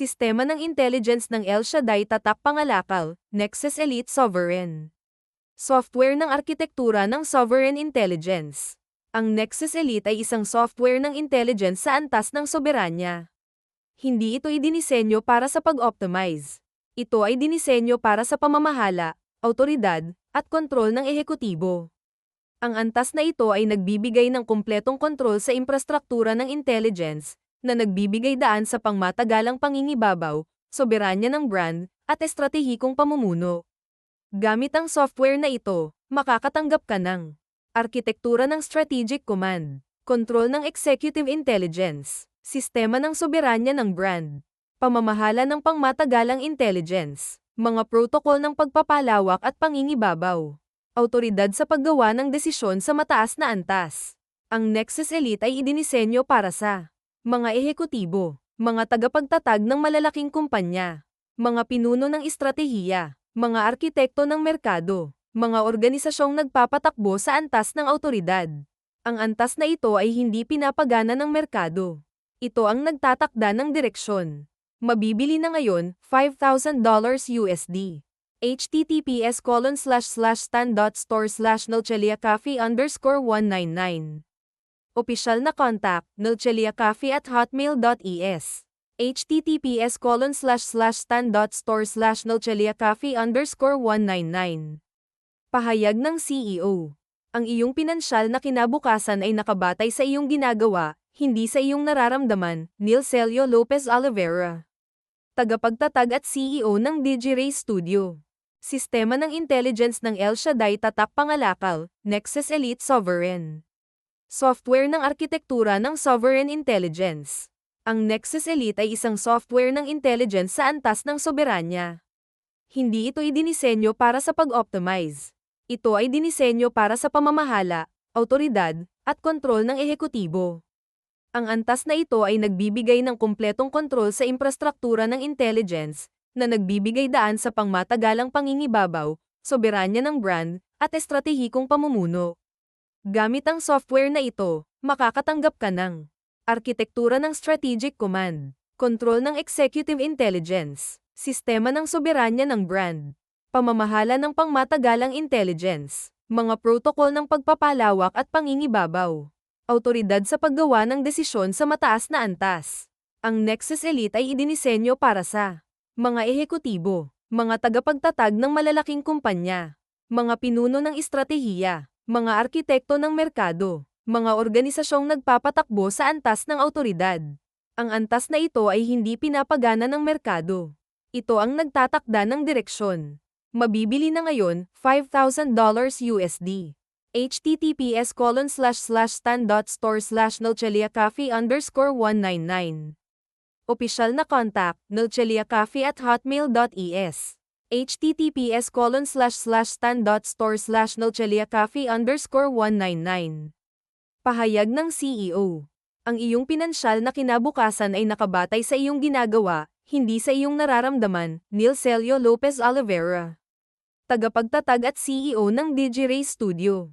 Sistema ng Intelligence ng El Shaddai Tatak Pangalakal, Nexus Elite Sovereign. Software ng arkitektura ng Sovereign Intelligence. Ang Nexus Elite ay isang software ng intelligence sa antas ng soberanya. Hindi ito idinisenyo para sa pag-optimize. Ito ay dinisenyo para sa pamamahala, autoridad, at kontrol ng ehekutibo. Ang antas na ito ay nagbibigay ng kumpletong kontrol sa infrastruktura ng intelligence, na nagbibigay daan sa pangmatagalang pangingibabaw, soberanya ng brand, at estratehikong pamumuno. Gamit ang software na ito, makakatanggap ka ng arkitektura ng strategic command, kontrol ng executive intelligence, sistema ng soberanya ng brand, pamamahala ng pangmatagalang intelligence, mga protokol ng pagpapalawak at pangingibabaw, autoridad sa paggawa ng desisyon sa mataas na antas. Ang Nexus Elite ay idinisenyo para sa mga ehekutibo, mga tagapagtatag ng malalaking kumpanya, mga pinuno ng estratehiya, mga arkitekto ng merkado, mga organisasyong nagpapatakbo sa antas ng autoridad. Ang antas na ito ay hindi pinapagana ng merkado. Ito ang nagtatakda ng direksyon. Mabibili na ngayon, $5,000 USD. https://stan.store/nalcheliacafe_199. Opisyal na contact, nalcheliacafe@hotmail.es. https://stan.store/nalcheliacafe_199. Pahayag ng CEO. Ang iyong pinansyal na kinabukasan ay nakabatay sa iyong ginagawa, hindi sa iyong nararamdaman. Neil Celio Lopez Oliveira, tagapagtatag at CEO ng DigiRay Studio. Sistema ng Intelligence ng El Shaddai Tatak Pangalakal, Nexus Elite Sovereign. Software ng arkitektura ng Sovereign Intelligence. Ang Nexus Elite ay isang software ng intelligence sa antas ng soberanya. Hindi ito idinisenyo para sa pag-optimize. Ito ay dinisenyo para sa pamamahala, autoridad, at kontrol ng ehekutibo. Ang antas na ito ay nagbibigay ng kumpletong kontrol sa infrastruktura ng intelligence, na nagbibigay daan sa pangmatagalang pangingibabaw, soberanya ng brand, at estratehikong pamumuno. Gamit ang software na ito, makakatanggap ka ng arkitektura ng strategic command, kontrol ng executive intelligence, sistema ng soberanya ng brand, pamamahala ng pangmatagalang intelligence, mga protokol ng pagpapalawak at pangingibabaw, autoridad sa paggawa ng desisyon sa mataas na antas. Ang Nexus Elite ay idinisenyo para sa mga ehekutibo, mga tagapagtatag ng malalaking kumpanya, mga pinuno ng estratehiya, mga arkitekto ng merkado, mga organisasyong nagpapatakbo sa antas ng autoridad. Ang antas na ito ay hindi pinapagana ng merkado. Ito ang nagtatakda ng direksyon. Mabibili na ngayon, $5,000 USD. https://stan.store/nalcheliacafe_199. Opisyal na contact, nalcheliacafe@hotmail.es. https://stan.store/nalcheliacafe_199. Pahayag ng CEO. Ang iyong pinansyal na kinabukasan ay nakabatay sa iyong ginagawa, hindi sa iyong nararamdaman. Neil Celio Lopez Oliveira, tagapagtatag at CEO ng DigiRay Studio.